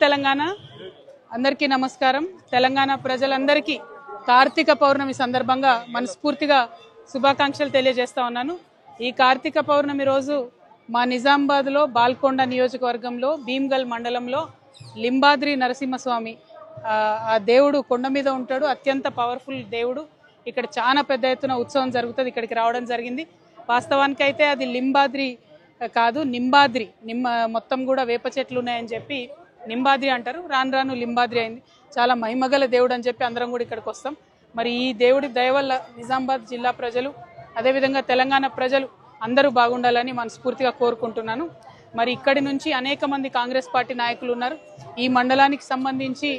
తెలంగాణ అందరికీ నమస్కారం. తెలంగాణ ప్రజలందరికీ కార్తీక పౌర్ణమి సందర్భంగా మనస్ఫూర్తిగా శుభాకాంక్షలు తెలియజేస్తా ఉన్నాను. ఈ కార్తీక పౌర్ణమి రోజు మా నిజామాబాద్లో బాల్కొండ నియోజకవర్గంలో భీమ్గల్ మండలంలో లింబాద్రి నరసింహస్వామి ఆ దేవుడు కొండ మీద ఉంటాడు. అత్యంత పవర్ఫుల్ దేవుడు. ఇక్కడ చాలా పెద్ద ఎత్తున ఉత్సవం జరుగుతుంది. ఇక్కడికి రావడం జరిగింది. వాస్తవానికి అయితే అది లింబాద్రి కాదు, నింబాద్రి. మొత్తం కూడా వేప చెట్లు ఉన్నాయని చెప్పి నింబాద్రి అంటారు. రాను రాను లింబాద్రి అయింది. చాలా మహిమగల దేవుడు అని చెప్పి అందరం కూడా ఇక్కడికి వస్తాం. మరి ఈ దేవుడి దయ వల్ల నిజామాబాద్ జిల్లా ప్రజలు అదేవిధంగా తెలంగాణ ప్రజలు అందరూ బాగుండాలని మనస్ఫూర్తిగా కోరుకుంటున్నాను. మరి ఇక్కడి నుంచి అనేక మంది కాంగ్రెస్ పార్టీ నాయకులు ఉన్నారు. ఈ మండలానికి సంబంధించి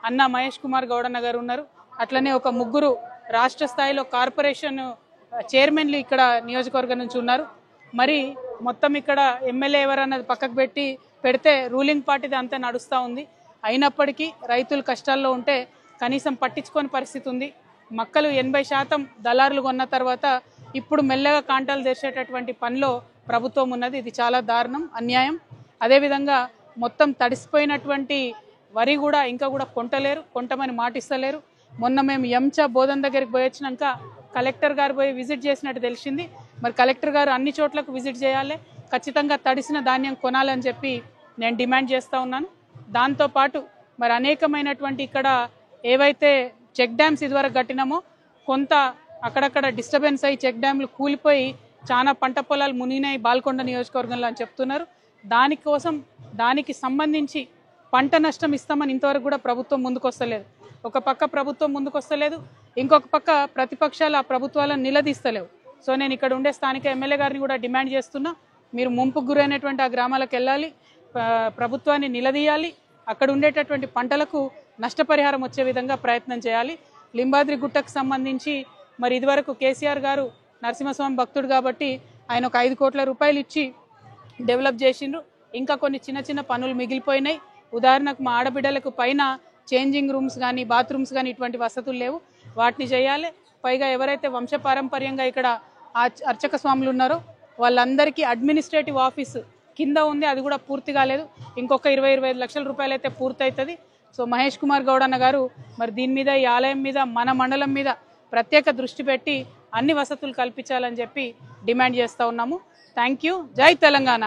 అన్న మహేష్ కుమార్ గౌడన్న గారు ఉన్నారు. అట్లనే ఒక ముగ్గురు రాష్ట్ర స్థాయిలో కార్పొరేషన్ చైర్మన్లు ఇక్కడ నియోజకవర్గం నుంచి ఉన్నారు. మరి మొత్తం ఇక్కడ ఎమ్మెల్యే ఎవరన్నది పక్కకు పెడితే రూలింగ్ పార్టీది అంతా నడుస్తూ ఉంది. అయినప్పటికీ రైతులు కష్టాల్లో ఉంటే కనీసం పట్టించుకోని పరిస్థితి ఉంది. మక్కలు 80% దళారులు కొన్న తర్వాత ఇప్పుడు మెల్లగా కాంటాలు తెరిచేటటువంటి పనిలో ప్రభుత్వం ఉన్నది. ఇది చాలా దారుణం, అన్యాయం. అదేవిధంగా మొత్తం తడిసిపోయినటువంటి వరి కూడా ఇంకా కూడా కొంటమని మాటిస్తలేరు. మొన్న మేము ఎంచా బోధన్ దగ్గరికి పోయి వచ్చినాక కలెక్టర్ గారు పోయి విజిట్ చేసినట్టు తెలిసింది. మరి కలెక్టర్ గారు అన్ని చోట్లకు విజిట్ చేయాలి, ఖచ్చితంగా తడిసిన ధాన్యం కొనాలని చెప్పి నేను డిమాండ్ చేస్తూ ఉన్నాను. దాంతోపాటు మరి అనేకమైనటువంటి ఇక్కడ ఏవైతే చెక్ డ్యామ్స్ ఇదివరకు కట్టినామో కొంత అక్కడక్కడ డిస్టర్బెన్స్ అయ్యి చెక్ డ్యామ్లు కూలిపోయి చాలా పంట పొలాలు మునిగినాయి బాల్కొండ నియోజకవర్గంలో అని చెప్తున్నారు. దానికి సంబంధించి పంట నష్టం ఇస్తామని ఇంతవరకు కూడా ప్రభుత్వం ముందుకొస్తలేదు. ఒక పక్క ప్రభుత్వం ముందుకొస్తలేదు, ఇంకొక పక్క ప్రతిపక్షాలు ఆ ప్రభుత్వాలను నిలదీస్తలేవు. సో నేను ఇక్కడ ఉండే స్థానిక ఎమ్మెల్యే గారిని కూడా డిమాండ్ చేస్తున్నా, మీరు ముంపుకు గురైనటువంటి ఆ గ్రామాలకు వెళ్ళాలి, ప్రభుత్వాన్ని నిలదీయాలి, అక్కడ ఉండేటటువంటి పంటలకు నష్టపరిహారం వచ్చే విధంగా ప్రయత్నం చేయాలి. లింబాద్రి గుట్టకు సంబంధించి మరి ఇదివరకు కేసీఆర్ గారు నరసింహస్వామి భక్తుడు కాబట్టి ఆయన ఒక 5 కోట్ల రూపాయలు ఇచ్చి డెవలప్ చేసిండ్రు. ఇంకా కొన్ని చిన్న చిన్న పనులు మిగిలిపోయినాయి. ఉదాహరణకు మా ఆడబిడ్డలకు పైన చేంజింగ్ రూమ్స్ కానీ బాత్రూమ్స్ కానీ ఇటువంటి వసతులు లేవు, వాటిని చేయాలి. పైగా ఎవరైతే వంశపారంపర్యంగా ఇక్కడ అర్చక స్వాములు ఉన్నారో వాళ్ళందరికీ అడ్మినిస్ట్రేటివ్ ఆఫీసు కింద ఉంది, అది కూడా పూర్తి కాలేదు. ఇంకొక 20-25 లక్షల రూపాయలు అయితే పూర్తవుతుంది. సో మహేష్ కుమార్ గౌడన్న గారు మరి దీని మీద, ఈ ఆలయం మీద, మన మండలం మీద ప్రత్యేక దృష్టి పెట్టి అన్ని వసతులు కల్పించాలని చెప్పి డిమాండ్ చేస్తూ ఉన్నాము. Thank you. జై తెలంగాణ.